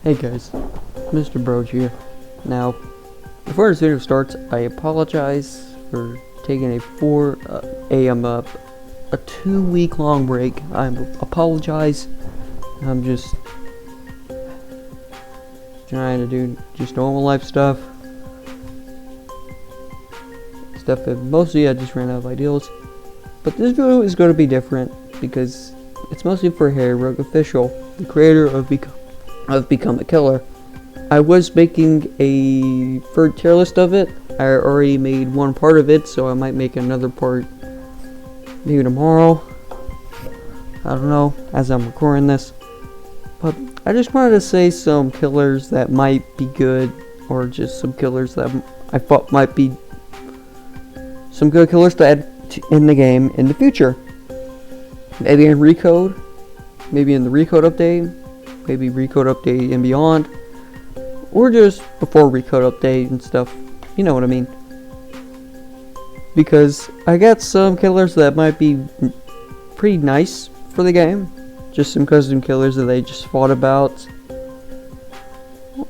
Hey guys, Mr. Broge here. Now, before this video starts, I apologize for taking a 4 a.m. up, a 2-week long break. I apologize. I'm just trying to do just normal life stuff. Stuff that mostly I just ran out of ideas. But this video is going to be different because it's mostly for Harry Rogue Official, the creator of Become a Killer. I was making a third tier list of it. I already made one part of it, so I might make another part maybe tomorrow. I don't know, as I'm recording this. But I just wanted to say some killers that might be good, or just some killers that I thought might be some good killers to add in the game in the future. Maybe in Recode, maybe in the Recode update, maybe Recode update and beyond, or just before Recode update and stuff. You know what I mean. Because I got some killers that might be pretty nice for the game. Just some custom killers that I just thought about.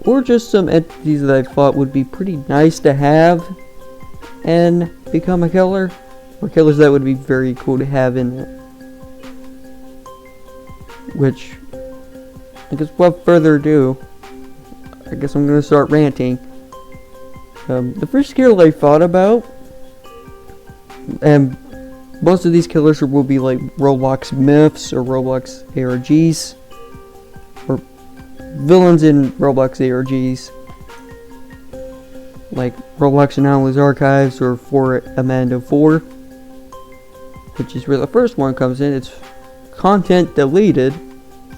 Or just some entities that I thought would be pretty nice to have and Become a Killer. Or killers that would be very cool to have in it. Which, I guess without further ado, I guess I'm gonna start ranting. The first killer I thought about, and most of these killers will be like Roblox myths or Roblox ARGs, or villains in Roblox ARGs, like Roblox Anomalous Archives or For Amanda 4, which is where the first one comes in. It's content deleted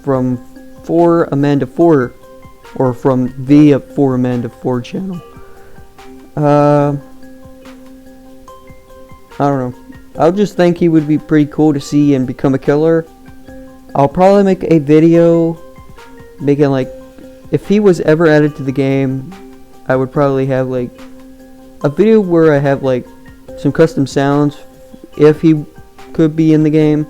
from For Amanda 4, or from the For Amanda 4 channel. I don't know. I just think he would be pretty cool to see and Become a Killer. I'll probably make a video making, like, if he was ever added to the game, I would probably have like a video where I have like some custom sounds if he could be in the game,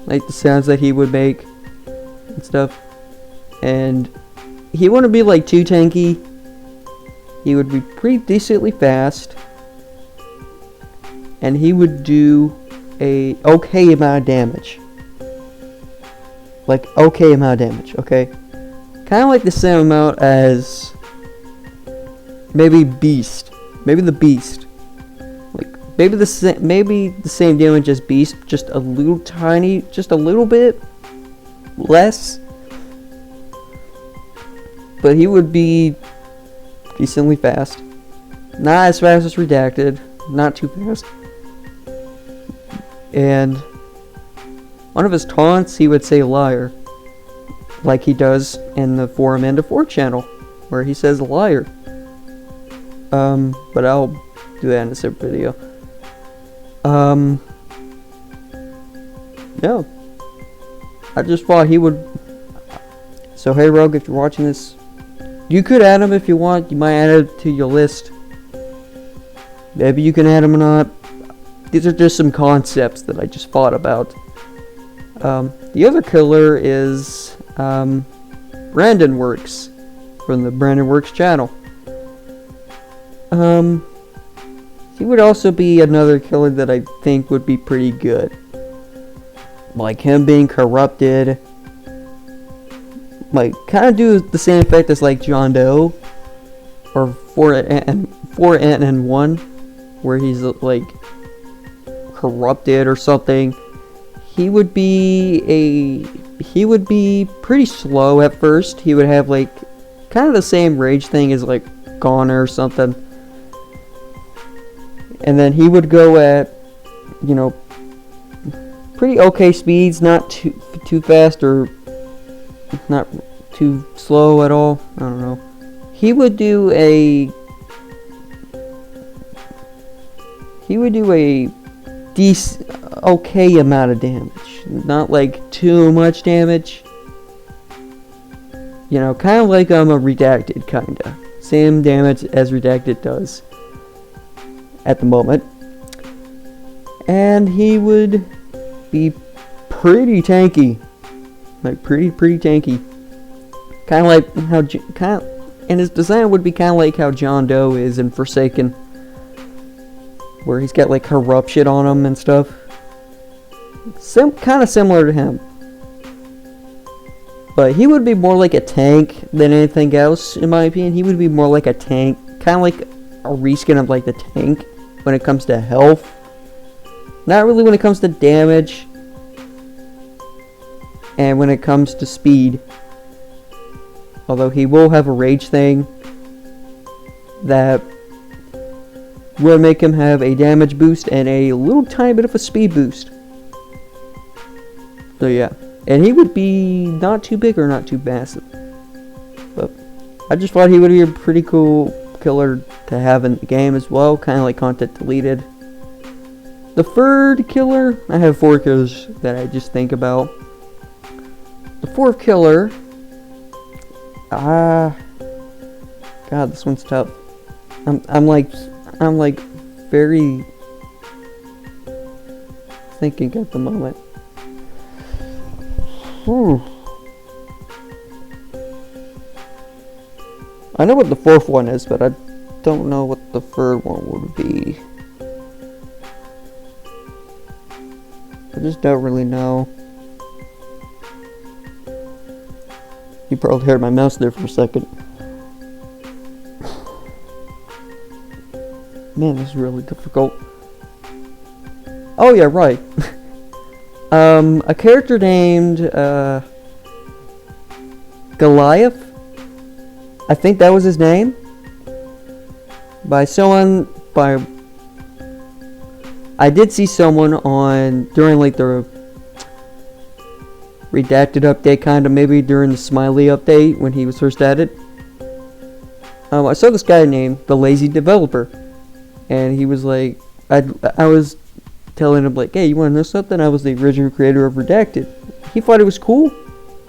like the sounds that he would make and stuff. And he wouldn't be like too tanky. He would be pretty decently fast, and he would do a okay amount of damage. Like okay amount of damage, okay? Kind of like the same amount as maybe Beast. Maybe the Beast. Like maybe the same damage as Beast, just a little tiny, just a little bit less. But he would be decently fast. Not as fast as Redacted, not too fast. And one of his taunts, he would say liar, like he does in the For Amanda 4 channel, where he says liar. But I'll do that in a separate video. Yeah. I just thought he would. So hey Rogue, if you're watching this, you could add him if you want. You might add it to your list. Maybe you can add him or not. These are just some concepts that I just thought about. The other killer is Brandon Works from the Brandon Works channel. He would also be another killer that I think would be pretty good. Like him being corrupted. Like kind of do the same effect as like John Doe or 4N1, where he's like corrupted or something. He would be pretty slow at first. He would have like kind of the same rage thing as like Goner or something. And then he would go at, you know, pretty okay speeds, not too fast or not too slow at all. I don't know. He would do a okay amount of damage, not like too much damage. You know, kind of like a Redacted, kinda same damage as Redacted does at the moment. And he would be pretty tanky. Like pretty tanky. Kind of like how and his design would be kind of like how John Doe is in Forsaken, where he's got like corruption on him and stuff. Kind of similar to him, but he would be more like a tank than anything else, in my opinion. He would be more like a tank, kind of like a reskin of like the tank when it comes to health. Not really when it comes to damage, and when it comes to speed. Although he will have a rage thing that will make him have a damage boost and a little tiny bit of a speed boost. So yeah, and he would be not too big or not too massive. But I just thought he would be a pretty cool killer to have in the game as well, kind of like Content Deleted. The third killer, I have 4 killers that I just think about. The fourth killer, God, this one's tough. I'm like very thinking at the moment. I know what the fourth one is, but I don't know what the third one would be. I just don't really know. You probably heard my mouse there for a second. Man, this is really difficult. Oh yeah, right. A character named Goliath. I think that was his name. I did see someone during like the redacted update, kind of maybe during the Smiley update when he was first added. I saw this guy named The Lazy Developer, and he was like, I was telling him like, hey, you want to know something? I was the original creator of Redacted. He thought it was cool,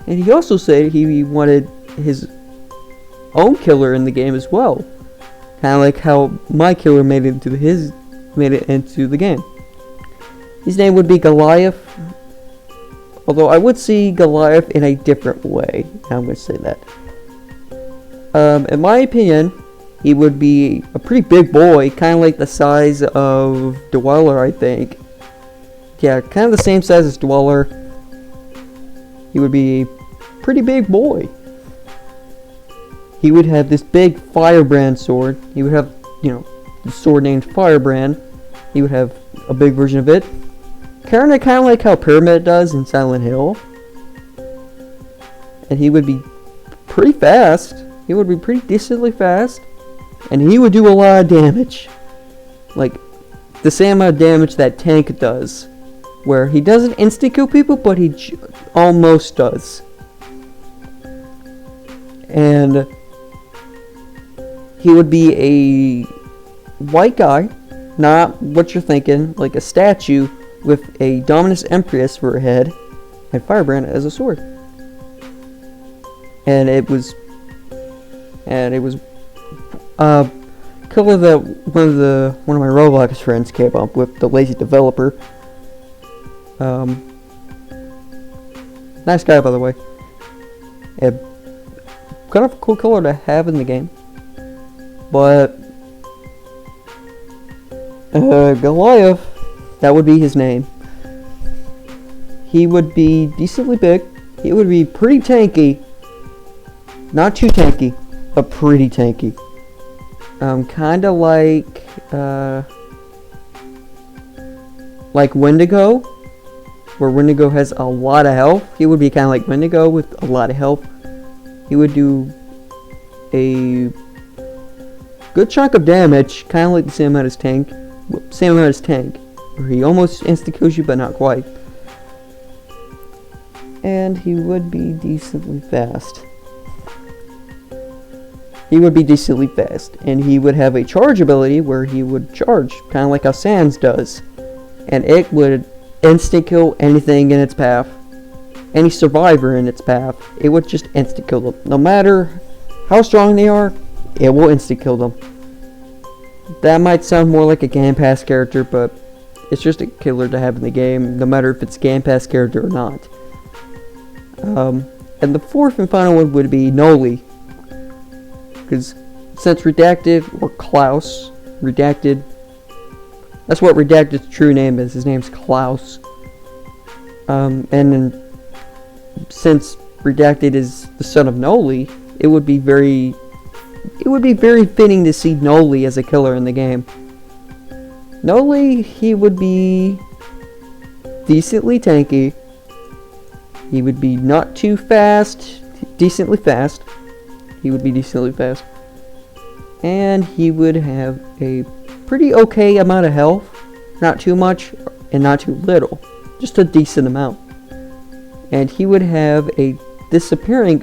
and he also said he wanted his own killer in the game as well, kind of like how my killer made it into the game. His name would be Goliath. Although I would see Goliath in a different way. I'm going to say that. In my opinion, he would be a pretty big boy, kind of like the size of Dweller, I think. Yeah, kind of the same size as Dweller. He would be a pretty big boy. He would have this big Firebrand sword. He would have, the sword named Firebrand. He would have a big version of it. Kind of like how Pyramid does in Silent Hill. And he would be pretty fast. He would be pretty decently fast. And he would do a lot of damage. Like, the same amount of damage that Tank does. Where he doesn't insta-kill people, but he almost does. And he would be a white guy. Not what you're thinking, like a statue with a Dominus Empress for a head and Firebrand as a sword. And it was killer that one of my Roblox friends came up with, The Lazy Developer. Nice guy, by the way. And kind of a cool killer to have in the game. But Goliath, that would be his name. He would be decently big. He would be pretty tanky. Not too tanky, but pretty tanky. Kinda like Wendigo, where Wendigo has a lot of health. He would be kinda like Wendigo with a lot of health. He would do a good chunk of damage, kinda like the same amount as Tank. Where he almost insta-kills you, but not quite. And he would be decently fast. And he would have a charge ability where he would charge, kind of like how Sans does. And it would insta-kill anything in its path. Any survivor in its path. It would just insta-kill them. No matter how strong they are, it will insta-kill them. That might sound more like a Game Pass character, but it's just a killer to have in the game, no matter if it's a Game Pass character or not. And the fourth and final one would be Noli. Because since Redacted, or Klaus, Redacted, that's what Redacted's true name is. His name's Klaus. Since Redacted is the son of Noli, it would be very fitting to see Noli as a killer in the game. Noli, he would be decently tanky. He would be not too fast, decently fast. He would be decently fast. And he would have a pretty okay amount of health. Not too much and not too little. Just a decent amount. And he would have a disappearing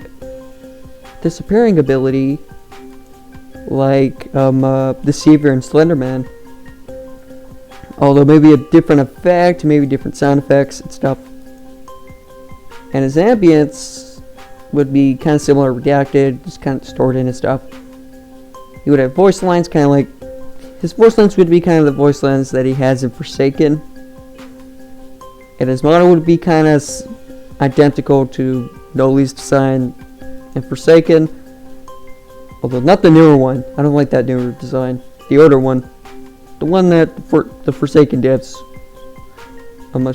ability like Deceiver and Slenderman. Although maybe a different effect, maybe different sound effects and stuff. And his ambience would be kind of similar to Redacted, just kind of stored in his stuff. He would have voice lines kind of like... His voice lines would be kind of the voice lines that he has in Forsaken. And his model would be kind of identical to Noli's design in Forsaken. Although not the newer one. I don't like that newer design. The older one. The one that the Forsaken devs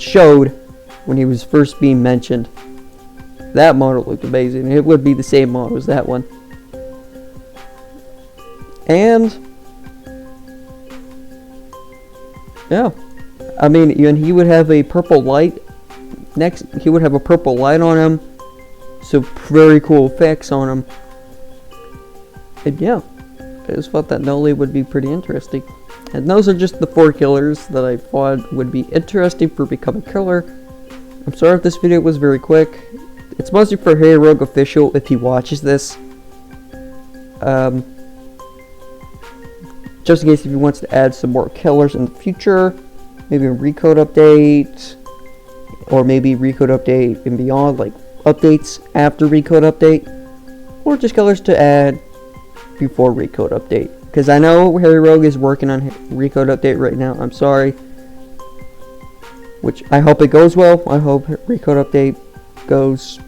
showed when he was first being mentioned. That model looked amazing. It would be the same model as that one. And yeah, I mean, and he would have a purple light next. He would have a purple light on him, so very cool effects on him. And yeah, I just thought that Noli would be pretty interesting. And those are just the 4 killers that I thought would be interesting for Become a Killer. I'm sorry if this video was very quick. It's mostly for Harry Rogue Official if he watches this. Just in case if he wants to add some more killers in the future. Maybe a Recode update. Or maybe Recode update and beyond. Like updates after Recode update. Or just killers to add before Recode update. Because I know Harry Rogue is working on Recode update right now. I'm sorry. Which I hope it goes well. I hope Recode update goes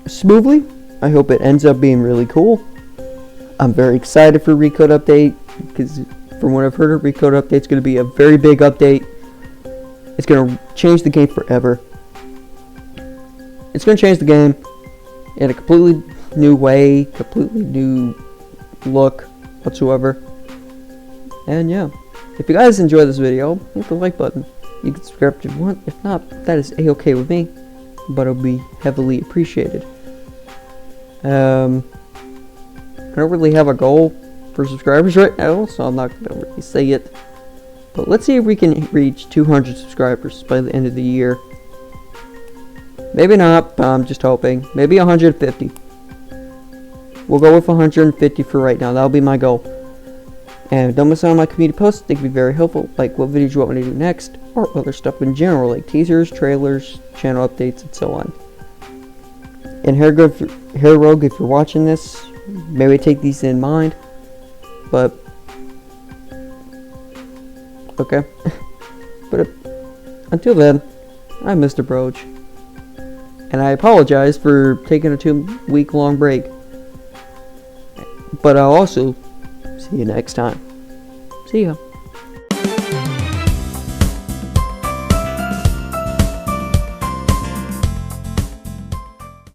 smoothly. I hope it ends up being really cool. I'm very excited for Recode update. Because from what I've heard, Recode update's going to be a very big update. It's going to change the game forever. It's going to change the game in a completely new way. Completely new look whatsoever. And yeah, if you guys enjoyed this video, hit the like button. You can subscribe if you want. If not, that is a-okay with me, but it'll be heavily appreciated. I don't really have a goal for subscribers right now, so I'm not gonna really say it. But let's see if we can reach 200 subscribers by the end of the year. Maybe not, but I'm just hoping. Maybe 150. We'll go with 150 for right now. That'll be my goal. And don't miss out on my community posts. They can be very helpful. Like what videos you want me to do next, or other stuff in general, like teasers, trailers, channel updates, and so on. And Harry Rogue, if you're watching this, maybe take these in mind. But okay. But until then, I'm Mr. Broach, and I apologize for taking a 2-week-long break. But I'll also see you next time. See ya.